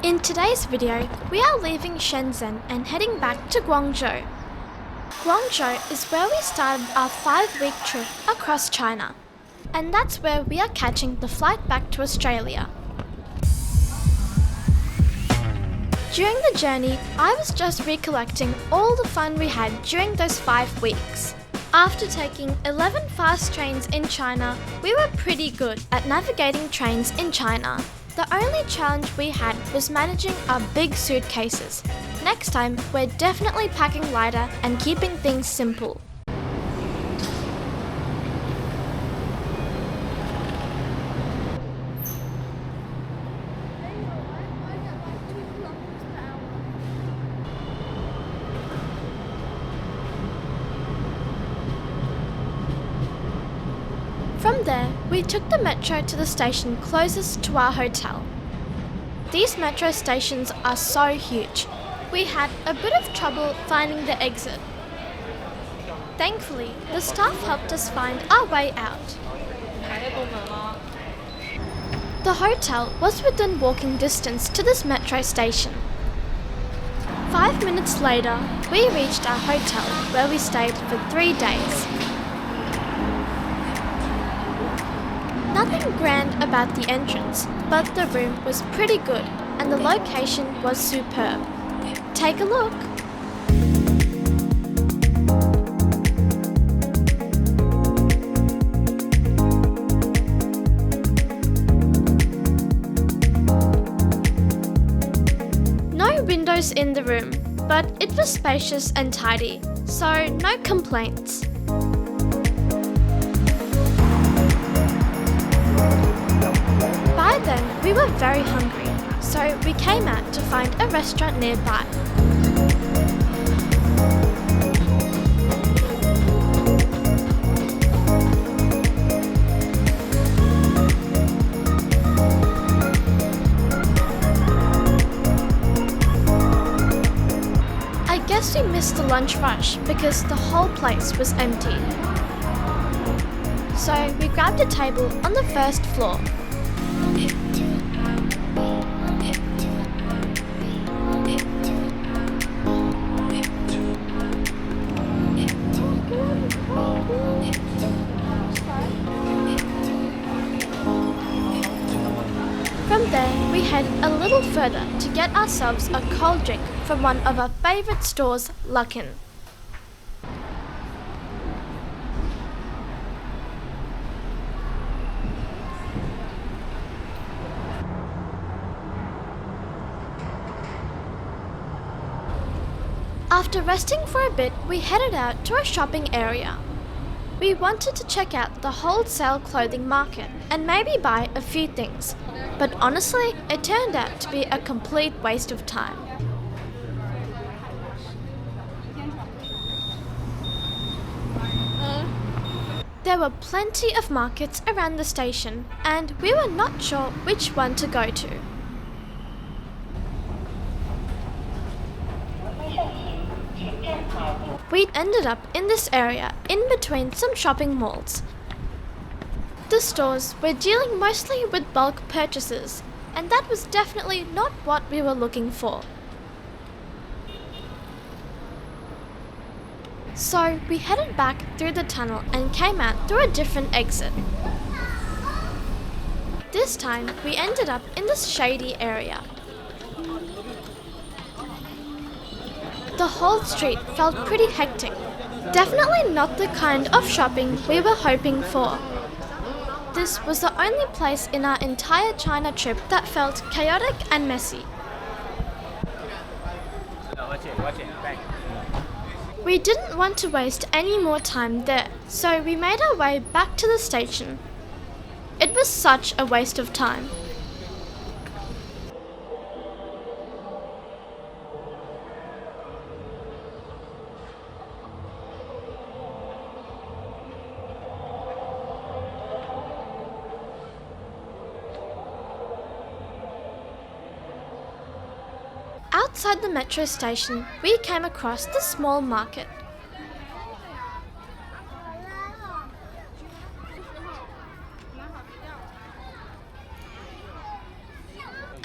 In today's video, we are leaving Shenzhen and heading back to Guangzhou. Guangzhou is where we started our 5-week trip across China, and that's where we are catching the flight back to Australia. During the journey, I was just recollecting all the fun we had during those 5 weeks. After taking 11 fast trains in China, we were pretty good at navigating trains in China. The only challenge we had was managing our big suitcases. Next time, we're definitely packing lighter and keeping things simple. From there, we took the metro to the station closest to our hotel. These metro stations are so huge. We had a bit of trouble finding the exit. Thankfully, the staff helped us find our way out. The hotel was within walking distance to this metro station. 5 minutes later, we reached our hotel where we stayed for 3 days. Nothing grand about the entrance, but the room was pretty good and the location was superb. Take a look. No windows in the room, but it was spacious and tidy, so no complaints. By then, we were very hungry, so we came out to find a restaurant nearby. I guess we missed the lunch rush because the whole place was empty. So we grabbed a table on the first floor. From there, we head a little further to get ourselves a cold drink from one of our favourite stores, Luckin. After resting for a bit, we headed out to a shopping area. We wanted to check out the wholesale clothing market and maybe buy a few things, but honestly, it turned out to be a complete waste of time. There were plenty of markets around the station, and we were not sure which one to go to. We ended up in this area in between some shopping malls. The stores were dealing mostly with bulk purchases, and that was definitely not what we were looking for. So we headed back through the tunnel and came out through a different exit. This time we ended up in this shady area. The whole street felt pretty hectic. Definitely not the kind of shopping we were hoping for. This was the only place in our entire China trip that felt chaotic and messy. We didn't want to waste any more time there, so we made our way back to the station. It was such a waste of time. Outside the metro station, we came across the small market.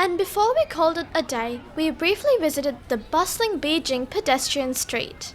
And before we called it a day, we briefly visited the bustling Beijing Pedestrian Street.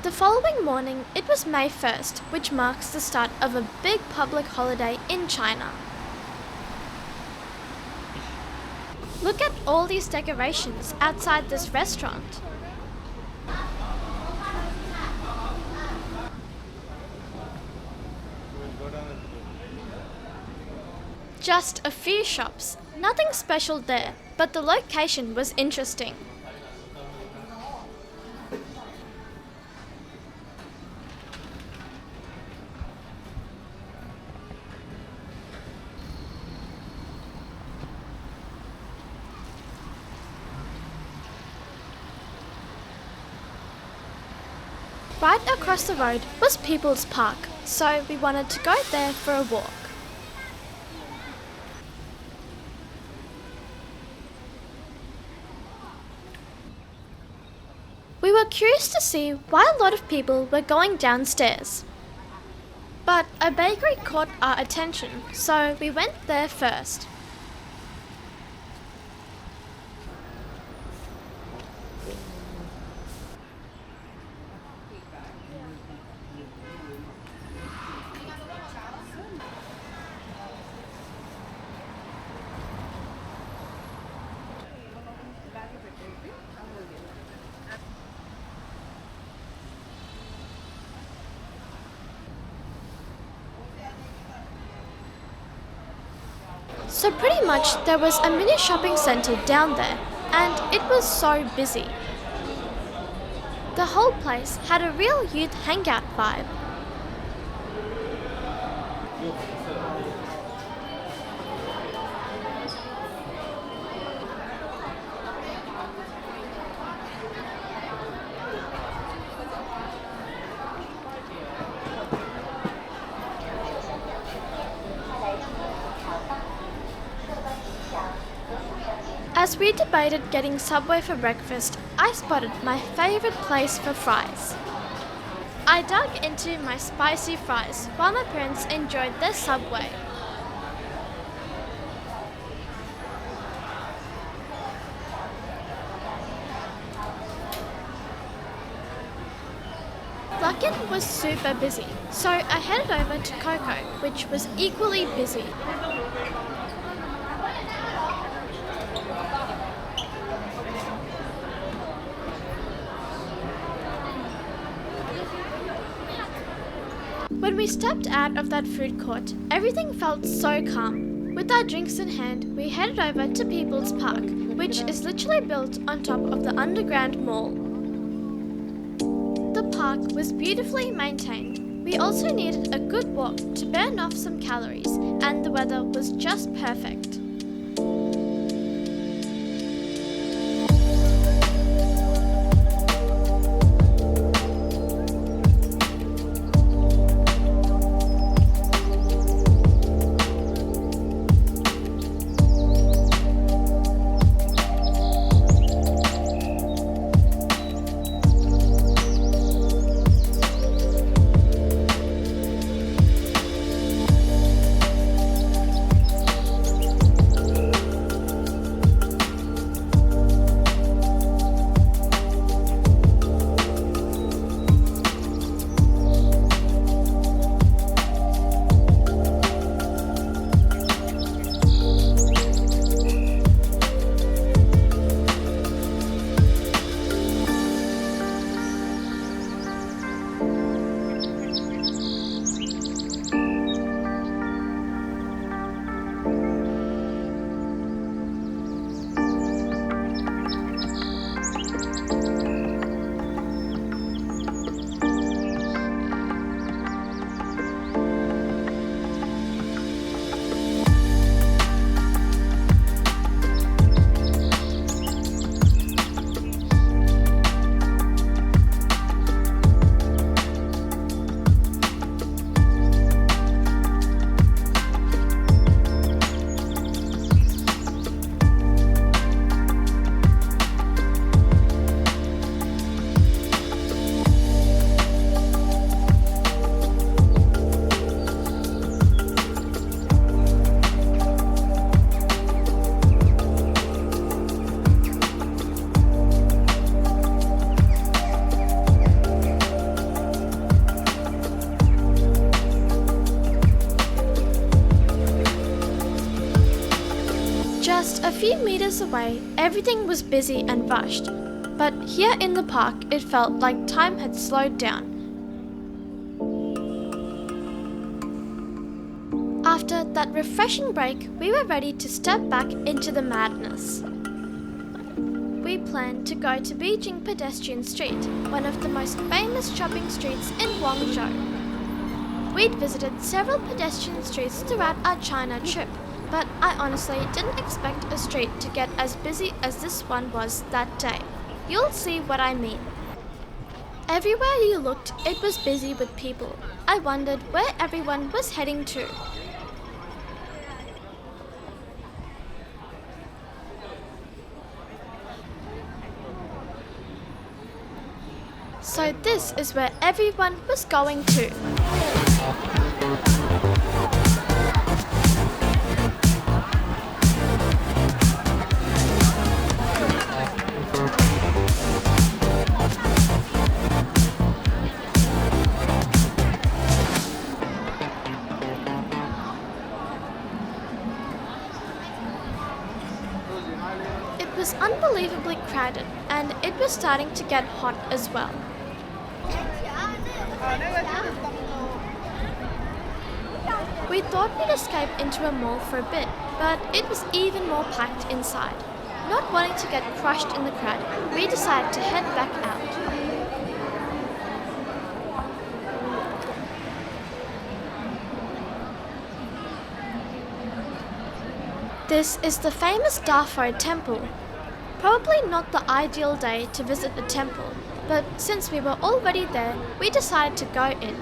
The following morning, it was May 1st, which marks the start of a big public holiday in China. Look at all these decorations outside this restaurant. Just a few shops, nothing special there, but the location was interesting. Right across the road was People's Park, so we wanted to go there for a walk. We were curious to see why a lot of people were going downstairs. But a bakery caught our attention, so we went there first. So pretty much there was a mini shopping centre down there, and it was so busy. The whole place had a real youth hangout vibe. As we debated getting Subway for breakfast, I spotted my favourite place for fries. I dug into my spicy fries while my parents enjoyed their Subway. Luckin was super busy, so I headed over to Coco, which was equally busy. When we stepped out of that food court, everything felt so calm. With our drinks in hand, we headed over to People's Park, which is literally built on top of the underground mall. The park was beautifully maintained. We also needed a good walk to burn off some calories, and the weather was just perfect. few meters away, everything was busy and rushed, but here in the park, it felt like time had slowed down. After that refreshing break, we were ready to step back into the madness. We planned to go to Beijing Pedestrian Street, one of the most famous shopping streets in Guangzhou. We'd visited several pedestrian streets throughout our China trip, but I honestly didn't expect a street to get as busy as this one was that day. You'll see what I mean. Everywhere you looked, it was busy with people. I wondered where everyone was heading to. So this is where everyone was going to. It was unbelievably crowded, and it was starting to get hot as well. We thought we'd escape into a mall for a bit, but it was even more packed inside. Not wanting to get crushed in the crowd, we decided to head back out. This is the famous Dafo temple. Probably not the ideal day to visit a temple, but since we were already there, we decided to go in.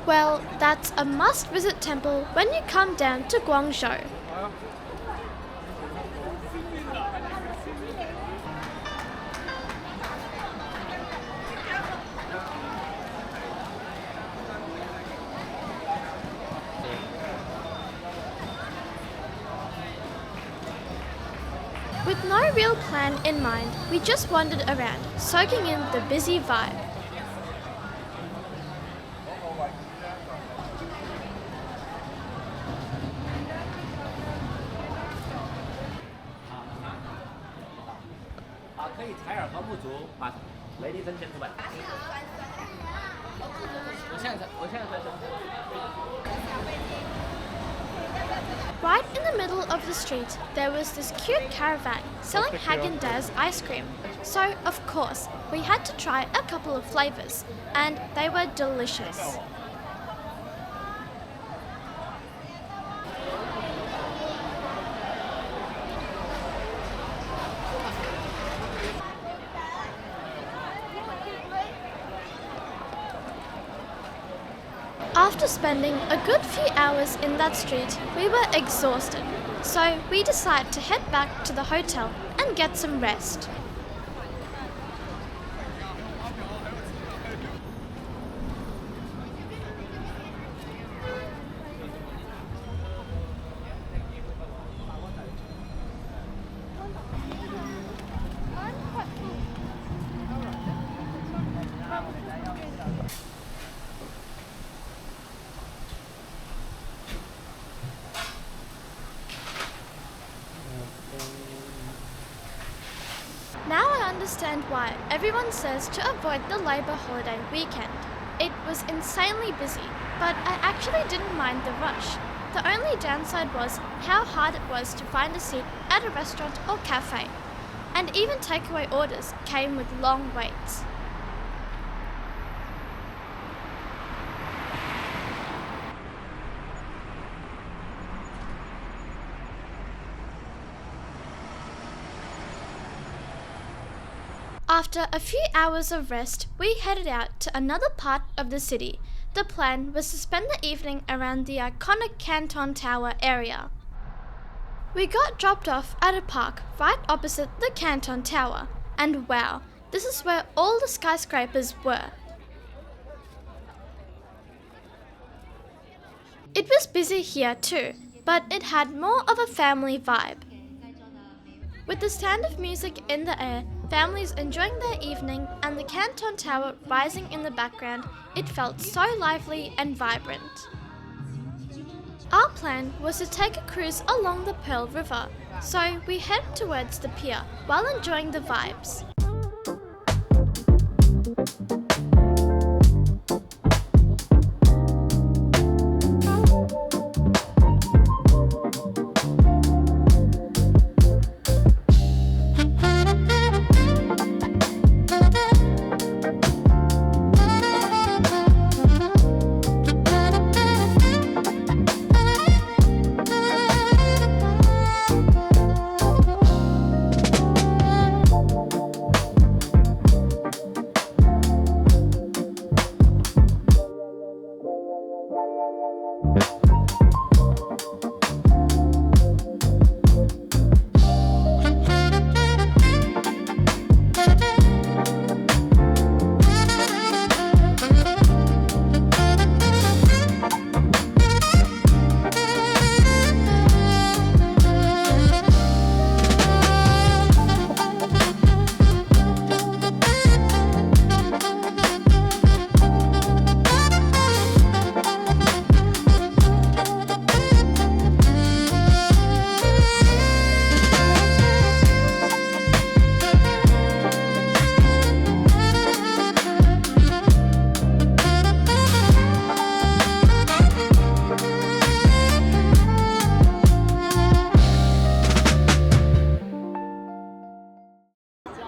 Well, that's a must-visit temple when you come down to Guangzhou. With no real plan in mind, we just wandered around, soaking in the busy vibe. Right in the middle of the street, there was this cute caravan selling Häagen-Dazs ice cream. So, of course, we had to try a couple of flavors, and they were delicious. After spending a good few hours in that street, we were exhausted, so we decided to head back to the hotel and get some rest. Now I understand why everyone says to avoid the Labour holiday weekend. It was insanely busy, but I actually didn't mind the rush. The only downside was how hard it was to find a seat at a restaurant or cafe, and even takeaway orders came with long waits. After a few hours of rest, we headed out to another part of the city. The plan was to spend the evening around the iconic Canton Tower area. We got dropped off at a park right opposite the Canton Tower, and wow, this is where all the skyscrapers were. It was busy here too, but it had more of a family vibe. With the sound of music in the air, families enjoying their evening, and the Canton Tower rising in the background, it felt so lively and vibrant. Our plan was to take a cruise along the Pearl River, so we headed towards the pier while enjoying the vibes.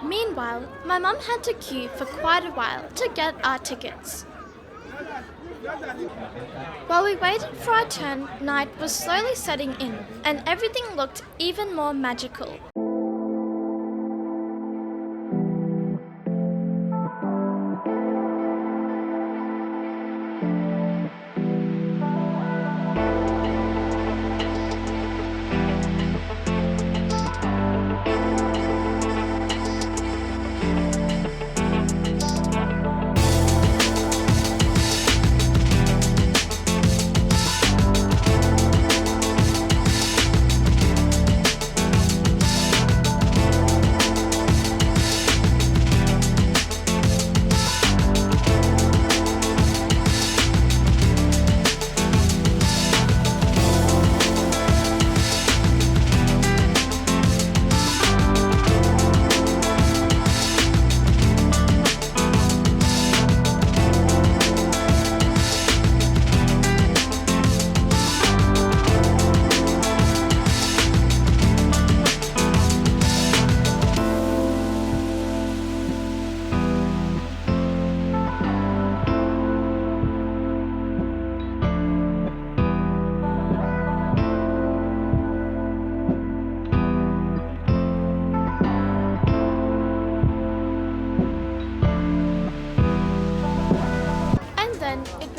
Meanwhile, my mum had to queue for quite a while to get our tickets. While we waited for our turn, night was slowly setting in, and everything looked even more magical.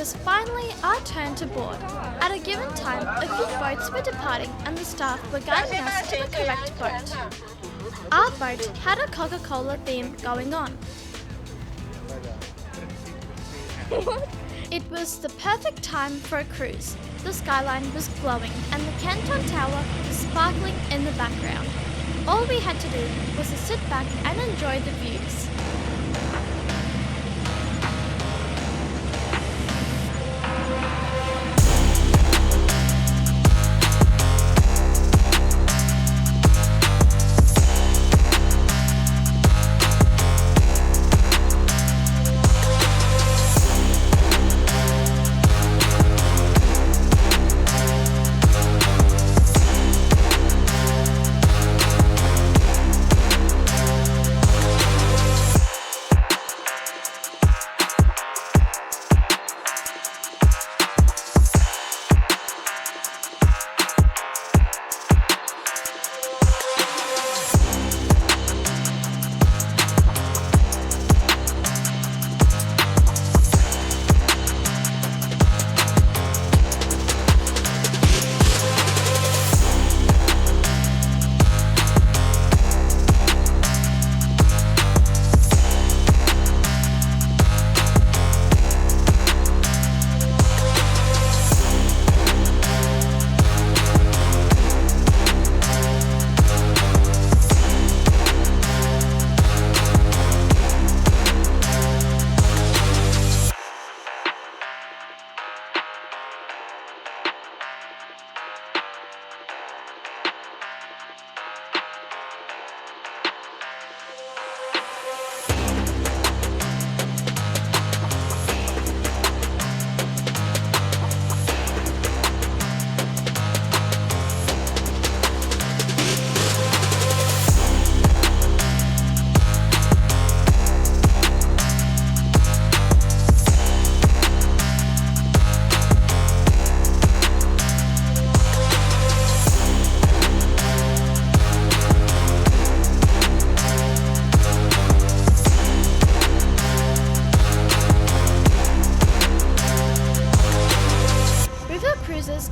was finally our turn to board. At a given time, a few boats were departing and the staff were guiding us to the correct boat. Our boat had a Coca-Cola theme going on. It was the perfect time for a cruise. The skyline was glowing and the Canton Tower was sparkling in the background. All we had to do was to sit back and enjoy the views.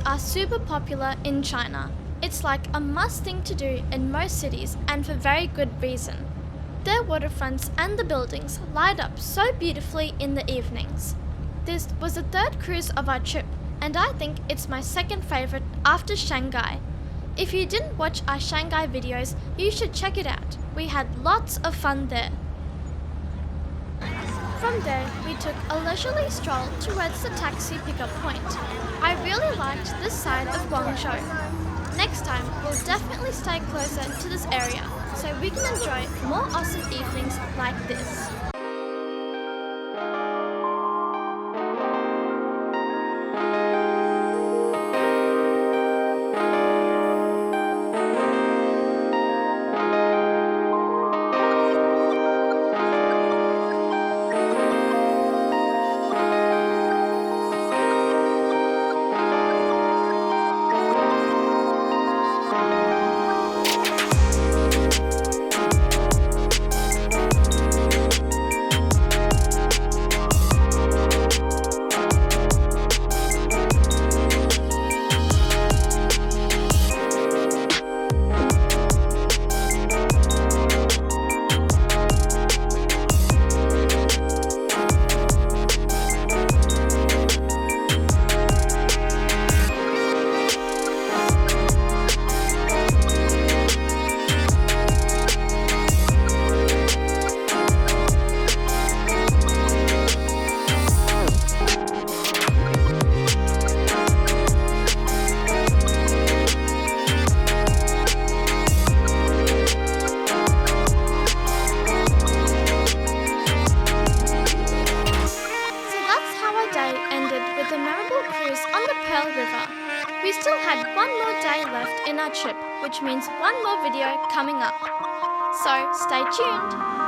Are super popular in China. It's like a must thing to do in most cities and for very good reason. Their waterfronts and the buildings light up so beautifully in the evenings. This was the third cruise of our trip and I think it's my second favorite after Shanghai. If you didn't watch our Shanghai videos, you should check it out. We had lots of fun there. From there, we took a leisurely stroll towards the taxi pickup point. I really liked this side of Guangzhou. Next time, we'll definitely stay closer to this area so we can enjoy more awesome evenings like this. We still had one more day left in our trip, which means one more video coming up. So stay tuned!